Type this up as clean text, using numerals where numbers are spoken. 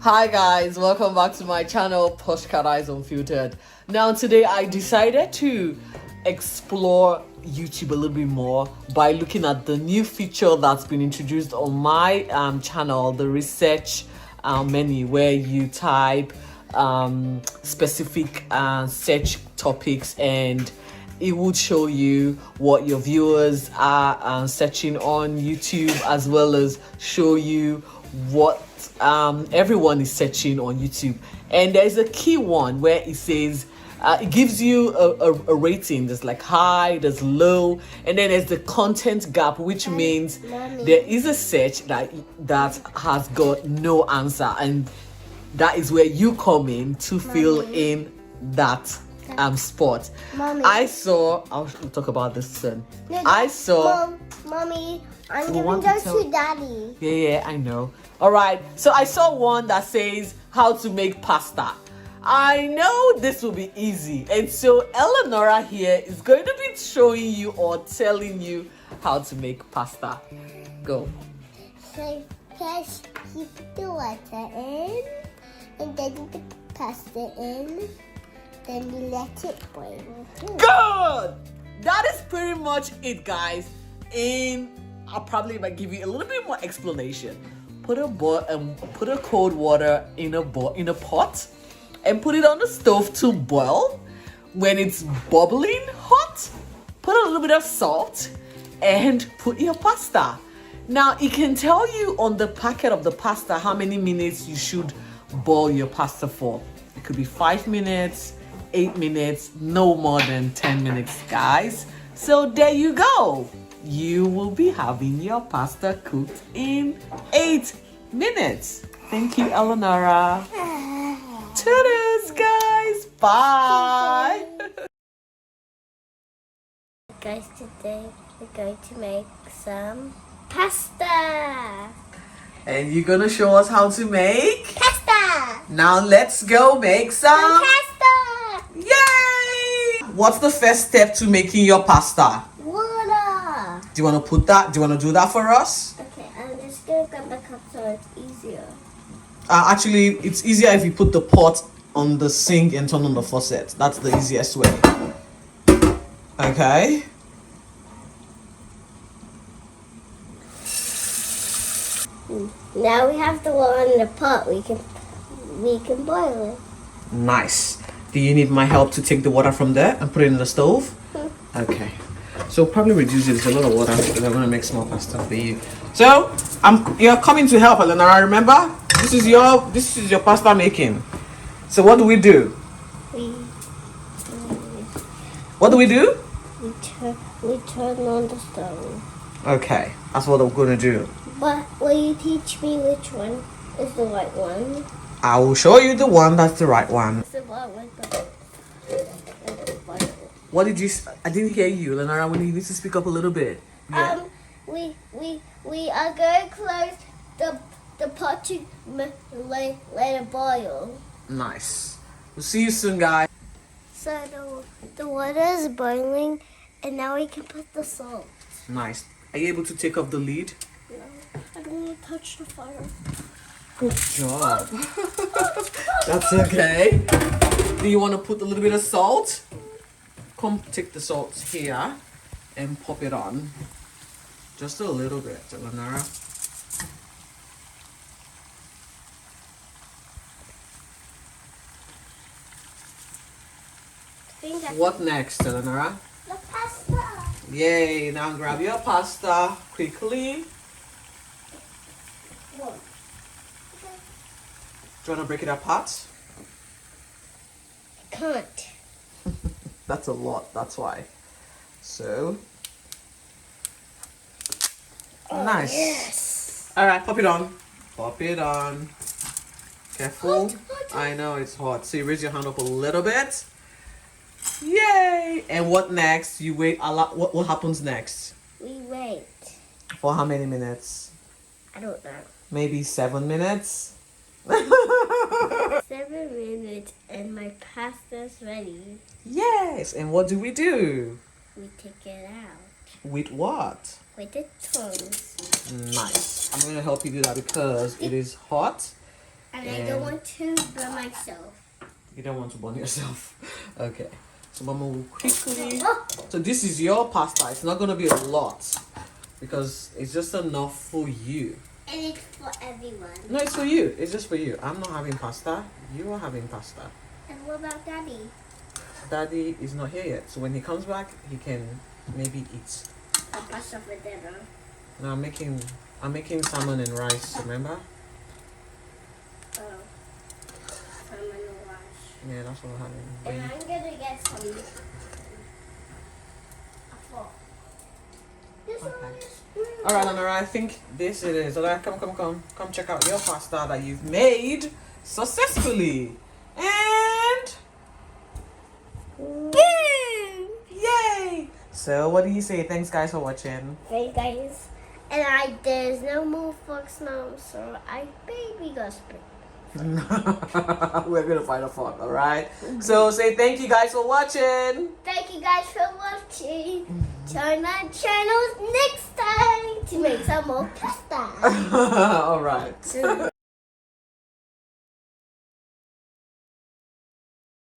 Hi guys, welcome back to my channel Postcard Eyes Unfiltered. Now today I decided to explore YouTube a little bit more by looking at the new feature that's been introduced on my channel, the research menu, where you type specific search topics and it would show you what your viewers are searching on YouTube, as well as show you what everyone is searching on YouTube. And there's a key one where it says it gives you a rating. There's like high, there's low, and then there's the content gap, which means there is a search that has got no answer, and that is where you come in to fill in that spot. Mommy. I'll talk about this soon. No, Mommy, I'm giving those to Daddy. Yeah, I know. All right, so I saw one that says how to make pasta. I know this will be easy, and so Nora here is going to be showing you or telling you how to make pasta. Go. So first you put the water in, and then you put the pasta in, then you let it boil. Good! That is pretty much it, guys. I'll probably might give you a little bit more explanation. Put a cold water in a pot and put it on the stove to boil. When it's bubbling hot, put a little bit of salt and put your pasta. Now it can tell you on the packet of the pasta how many minutes you should boil your pasta for. It could be 5 minutes, 8 minutes, no more than 10 minutes, guys. So there you go. You will be having your pasta cooked in 8 minutes. Thank you, Eleonora. Toodles, guys. Bye. Guys, today we're going to make some pasta. And you're gonna show us how to make Pasta. Now let's go make some Pasta. Yay! What's the first step to making your pasta? Water. Do you want to do that for us? Okay, I'm just gonna grab the cup so it's easier. Actually, it's easier if you put the pot on the sink and turn on the faucet. That's the easiest way. Okay. Now we have the water in the pot. We can boil it. Nice. Do you need my help to take the water from there and put it in the stove? Okay. So probably reduce it. It's a lot of water because I'm gonna make small pasta for you. So you're coming to help, Eleonora. Remember, this is your pasta making. So what do? What do? We turn on the stove. Okay, that's what I'm gonna do. But will you teach me which one is the right one? I will show you the one that's the right one. It's the one with the What did you? I didn't hear you, Eleonora. When you need to speak up a little bit. Yeah. We are going to close the pot to let it boil. Nice. We'll see you soon, guys. So the water is boiling, and now we can put the salt. Nice. Are you able to take off the lid? No, I don't want to touch the fire. Good job. That's okay. Do you want to put a little bit of salt? Come take the salt here and pop it on. Just a little bit, Eleonora. What next, Eleonora? The pasta. Yay, now grab your pasta quickly. What? Do you want to break it apart? I can't. That's a lot, that's why. So, nice. Yes. All right, pop it on. Pop it on. Careful. Hot. I know it's hot. So you raise your hand up a little bit. Yay! And what next? You wait a lot. What happens next? We wait. For how many minutes? I don't know. Maybe 7 minutes. 7 minutes and my pasta's ready. Yes. And what do? We take it out. With what? With the tongs. Nice. I'm gonna help you do that because it is hot. And I don't want to burn myself. You don't want to burn yourself. Okay. So Mama will quickly. Oh. So this is your pasta. It's not gonna be a lot because it's just enough for you. And it's for everyone. No, it's for you. It's just for you. I'm not having pasta. You are having pasta. And what about Daddy? Daddy is not here yet. So when he comes back, he can maybe eat. A pasta for dinner. No, I'm making salmon and rice. Remember? Oh. I'm gonna wash. Yeah, that's what we're having. And I'm gonna get some. A fork. This Okay. one is. All right, Nora, I think this it is. All right, come check out your pasta that you've made successfully. And Boom! yay! So, what do you say? Thanks, guys, for watching. Hey guys, and there's no more forks now, so I baby got spit. We're gonna find a fork, all right? So, say thank you guys for watching. Thank you guys for watching. Turn on channels next time to make some more pasta. All right.